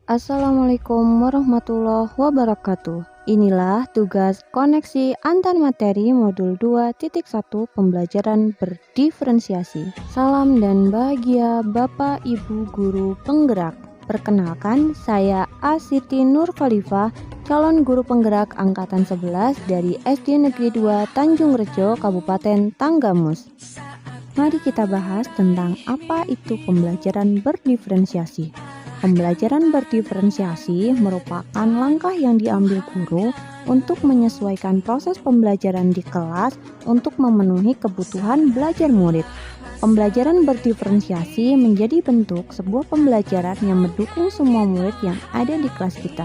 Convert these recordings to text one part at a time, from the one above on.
Assalamualaikum warahmatullahi wabarakatuh. Inilah tugas koneksi antar materi modul 2.1 pembelajaran berdiferensiasi. Salam dan bahagia Bapak Ibu Guru Penggerak. Perkenalkan, saya Asiti Nur Khalifah, calon guru penggerak angkatan 11 dari SD Negeri 2 Tanjung Rejo, Kabupaten Tanggamus. Mari kita bahas tentang apa itu pembelajaran berdiferensiasi. Pembelajaran berdiferensiasi merupakan langkah yang diambil guru untuk menyesuaikan proses pembelajaran di kelas untuk memenuhi kebutuhan belajar murid. Pembelajaran berdiferensiasi menjadi bentuk sebuah pembelajaran yang mendukung semua murid yang ada di kelas kita.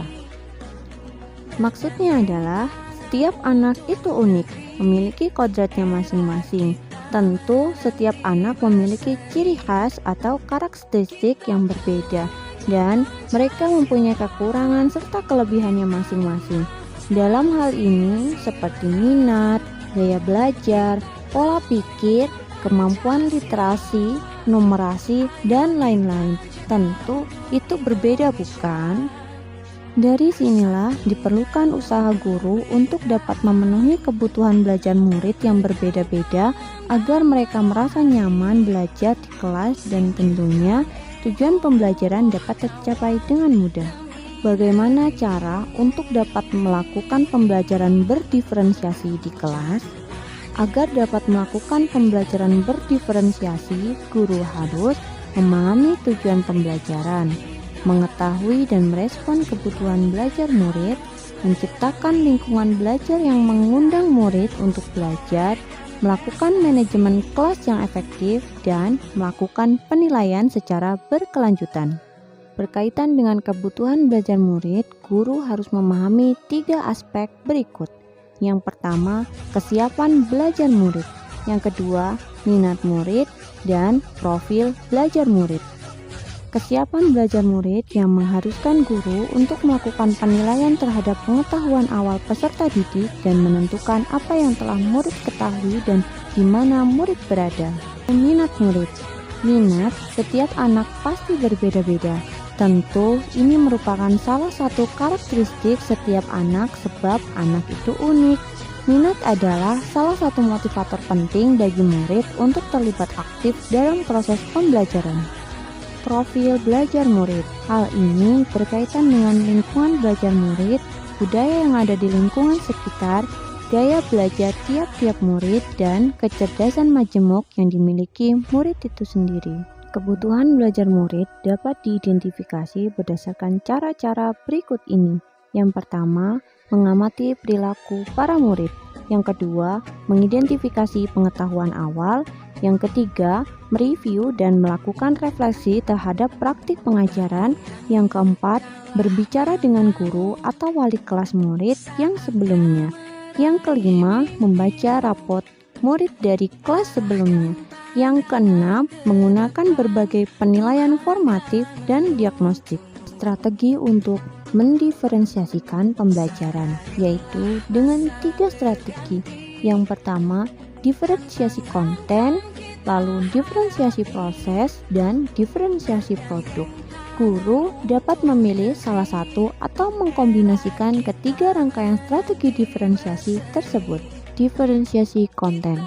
Maksudnya adalah setiap anak itu unik, memiliki kodratnya masing-masing. Tentu setiap anak memiliki ciri khas atau karakteristik yang berbeda, dan mereka mempunyai kekurangan serta kelebihannya masing-masing. Dalam hal ini seperti minat, gaya belajar, pola pikir, kemampuan literasi, numerasi, dan lain-lain. Tentu itu berbeda, bukan? Dari sinilah diperlukan usaha guru untuk dapat memenuhi kebutuhan belajar murid yang berbeda-beda agar mereka merasa nyaman belajar di kelas dan tentunya tujuan pembelajaran dapat tercapai dengan mudah. Bagaimana cara untuk dapat melakukan pembelajaran berdiferensiasi di kelas? Agar dapat melakukan pembelajaran berdiferensiasi, guru harus memahami tujuan pembelajaran, mengetahui dan merespon kebutuhan belajar murid, menciptakan lingkungan belajar yang mengundang murid untuk belajar, melakukan manajemen kelas yang efektif, dan melakukan penilaian secara berkelanjutan. Berkaitan dengan kebutuhan belajar murid, guru harus memahami 3 aspek berikut. Yang pertama, kesiapan belajar murid. Yang kedua, minat murid, dan profil belajar murid. Kesiapan belajar murid yang mengharuskan guru untuk melakukan penilaian terhadap pengetahuan awal peserta didik dan menentukan apa yang telah murid ketahui dan di mana murid berada. Minat murid. Minat setiap anak pasti berbeda-beda. Tentu ini merupakan salah satu karakteristik setiap anak sebab anak itu unik. Minat adalah salah satu motivator penting bagi murid untuk terlibat aktif dalam proses pembelajaran. Profil belajar murid. Hal ini berkaitan dengan lingkungan belajar murid, budaya yang ada di lingkungan sekitar, gaya belajar tiap-tiap murid, dan kecerdasan majemuk yang dimiliki murid itu sendiri. Kebutuhan belajar murid dapat diidentifikasi berdasarkan cara-cara berikut ini. Yang pertama, mengamati perilaku para murid. Yang kedua, mengidentifikasi pengetahuan awal. Yang ketiga, mereview dan melakukan refleksi terhadap praktik pengajaran. Yang keempat, berbicara dengan guru atau wali kelas murid yang sebelumnya. Yang kelima, membaca rapot murid dari kelas sebelumnya. Yang keenam, menggunakan berbagai penilaian formatif dan diagnostik. Strategi untuk mendiferensiasikan pembelajaran, yaitu dengan 3 strategi. Yang pertama, diferensiasi konten, lalu diferensiasi proses, dan diferensiasi produk. Guru dapat memilih salah satu atau mengkombinasikan ketiga rangkaian strategi diferensiasi tersebut. Diferensiasi konten.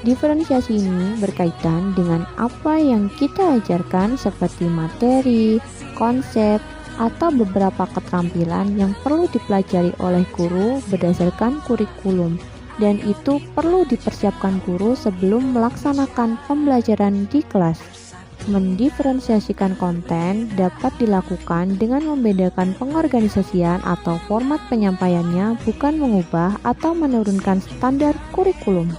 Diferensiasi ini berkaitan dengan apa yang kita ajarkan seperti materi, konsep, atau beberapa keterampilan yang perlu dipelajari oleh guru berdasarkan kurikulum. Dan itu perlu dipersiapkan guru sebelum melaksanakan pembelajaran di kelas. Mendiferensiasikan konten dapat dilakukan dengan membedakan pengorganisasian atau format penyampaiannya, bukan mengubah atau menurunkan standar kurikulum.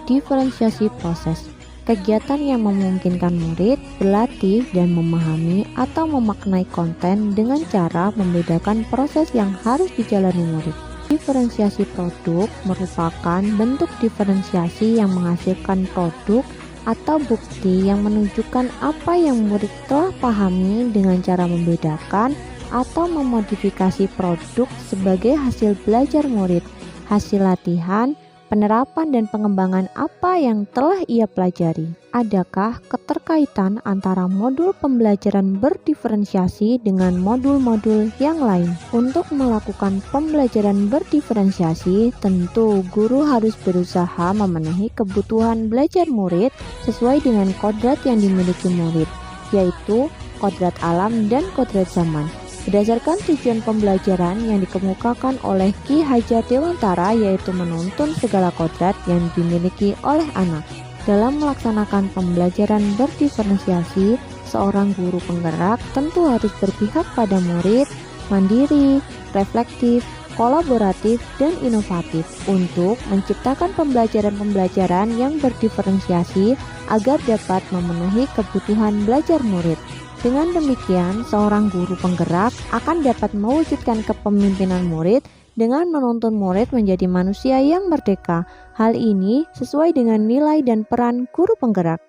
Diferensiasi proses. Kegiatan yang memungkinkan murid berlatih dan memahami atau memaknai konten dengan cara membedakan proses yang harus dijalani murid. Diferensiasi produk merupakan bentuk diferensiasi yang menghasilkan produk atau bukti yang menunjukkan apa yang murid telah pahami dengan cara membedakan atau memodifikasi produk sebagai hasil belajar murid, hasil latihan, penerapan dan pengembangan apa yang telah ia pelajari. Adakah keterkaitan antara modul pembelajaran berdiferensiasi dengan modul-modul yang lain? Untuk melakukan pembelajaran berdiferensiasi, tentu guru harus berusaha memenuhi kebutuhan belajar murid sesuai dengan kodrat yang dimiliki murid, yaitu kodrat alam dan kodrat zaman. Berdasarkan tujuan pembelajaran yang dikemukakan oleh Ki Hajar Dewantara, yaitu menuntun segala kodrat yang dimiliki oleh anak. Dalam melaksanakan pembelajaran berdiferensiasi, seorang guru penggerak tentu harus berpihak pada murid, mandiri, reflektif, kolaboratif, dan inovatif untuk menciptakan pembelajaran-pembelajaran yang berdiferensiasi agar dapat memenuhi kebutuhan belajar murid. Dengan demikian, seorang guru penggerak akan dapat mewujudkan kepemimpinan murid dengan menuntun murid menjadi manusia yang merdeka. Hal ini sesuai dengan nilai dan peran guru penggerak.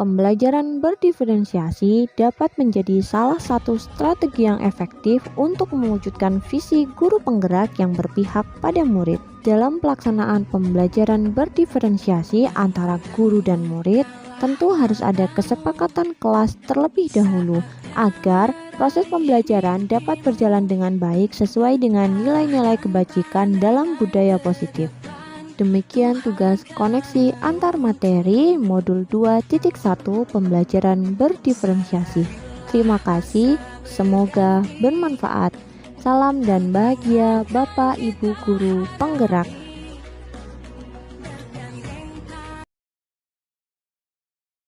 Pembelajaran berdiferensiasi dapat menjadi salah satu strategi yang efektif untuk mewujudkan visi guru penggerak yang berpihak pada murid. Dalam pelaksanaan pembelajaran berdiferensiasi antara guru dan murid, tentu harus ada kesepakatan kelas terlebih dahulu agar proses pembelajaran dapat berjalan dengan baik sesuai dengan nilai-nilai kebajikan dalam budaya positif. Demikian tugas koneksi antar materi modul 2.1 pembelajaran berdiferensiasi. Terima kasih, semoga bermanfaat. Salam dan bahagia Bapak Ibu Guru Penggerak.